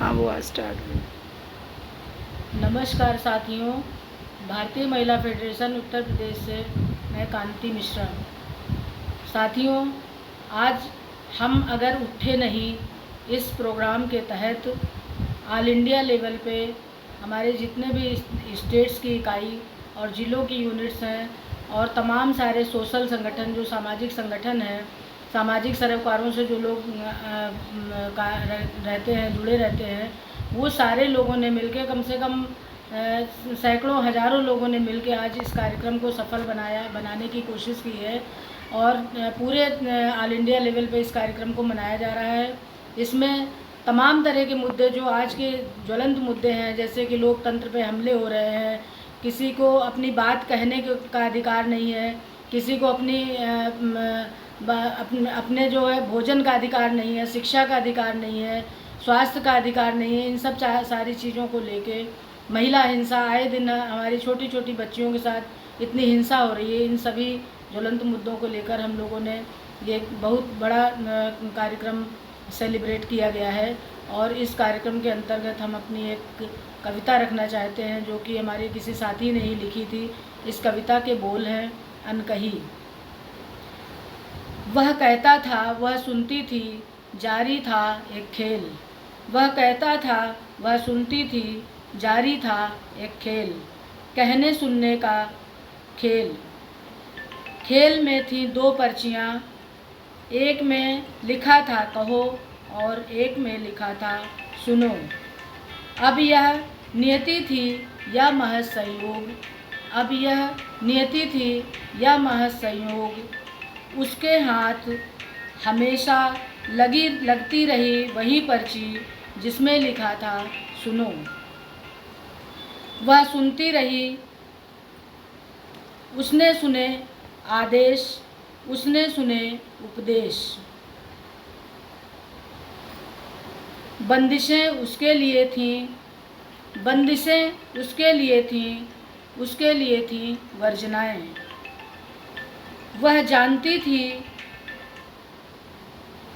हाँ वो आज स्टार्ट हुई। नमस्कार साथियों, भारतीय महिला फेडरेशन उत्तर प्रदेश से मैं कांति मिश्रा। साथियों, आज हम अगर उठे नहीं इस प्रोग्राम के तहत ऑल इंडिया लेवल पे हमारे जितने भी स्टेट्स की इकाई और ज़िलों की यूनिट्स हैं और तमाम सारे सोशल संगठन जो सामाजिक संगठन हैं, सामाजिक सरोकारों से जो लोग रहते हैं, जुड़े रहते हैं, वो सारे लोगों ने मिलकर कम से कम सैकड़ों हज़ारों लोगों ने मिलकर आज इस कार्यक्रम को सफल बनाने की कोशिश की है और पूरे ऑल इंडिया लेवल पे इस कार्यक्रम को मनाया जा रहा है। इसमें तमाम तरह के मुद्दे जो आज के ज्वलंत मुद्दे हैं, जैसे कि लोकतंत्र पे हमले हो रहे हैं, किसी को अपनी बात कहने का अधिकार नहीं है, किसी को अपने जो है भोजन का अधिकार नहीं है, शिक्षा का अधिकार नहीं है, स्वास्थ्य का अधिकार नहीं है। इन सब सारी चीज़ों को लेके महिला हिंसा, आए दिन हमारी छोटी छोटी बच्चियों के साथ इतनी हिंसा हो रही है। इन सभी ज्वलंत मुद्दों को लेकर हम लोगों ने ये बहुत बड़ा कार्यक्रम सेलिब्रेट किया गया है और इस कार्यक्रम के अंतर्गत हम अपनी एक कविता रखना चाहते हैं जो कि हमारे किसी साथी ने ही लिखी थी। इस कविता के बोल हैं अनकही। वह कहता था, वह सुनती थी, जारी था एक खेल। वह कहता था, वह सुनती थी, जारी था एक खेल। कहने सुनने का खेल। खेल में थी दो पर्चियाँ, एक में लिखा था कहो और एक में लिखा था सुनो। अब यह नियति थी या महज संयोग, अब यह नियति थी या महज संयोग। उसके हाथ हमेशा लगती रही वही पर्ची जिसमें लिखा था सुनो। वह सुनती रही, उसने सुने आदेश, उसने सुने उपदेश। बंदिशें उसके लिए थीं, बंदिशें उसके लिए थीं, उसके लिए थीं वर्जनाएं। वह जानती थी,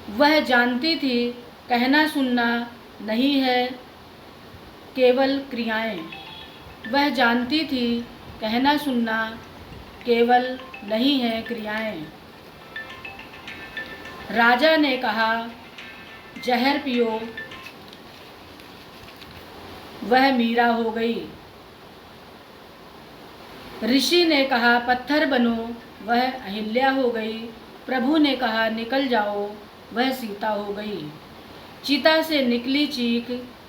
वह जानती थी कहना सुनना नहीं है केवल क्रियाएं। वह जानती थी कहना सुनना केवल नहीं है क्रियाएं। राजा ने कहा जहर पियो, वह मीरा हो गई। ऋषि ने कहा पत्थर बनो, वह अहिल्या हो गई। प्रभु ने कहा निकल जाओ, वह सीता हो गई। चीता से निकली चीख,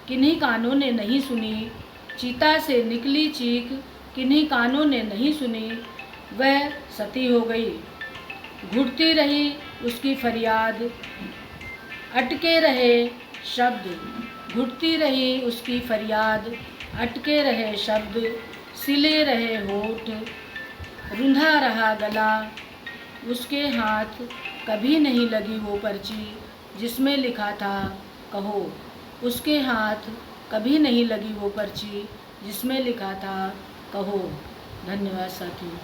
किन्हीं कानों ने नहीं सुनी। चीता से निकली चीख, किन्हीं कानों ने नहीं सुनी, वह सती हो गई। घुटती रही उसकी फरियाद, अटके रहे शब्द। घुटती रही उसकी फरियाद, अटके रहे शब्द। सिले रहे होठ, रुंधा रहा गला। उसके हाथ कभी नहीं लगी वो पर्ची जिसमें लिखा था कहो। उसके हाथ कभी नहीं लगी वो पर्ची जिसमें लिखा था कहो। धन्यवाद साथियों।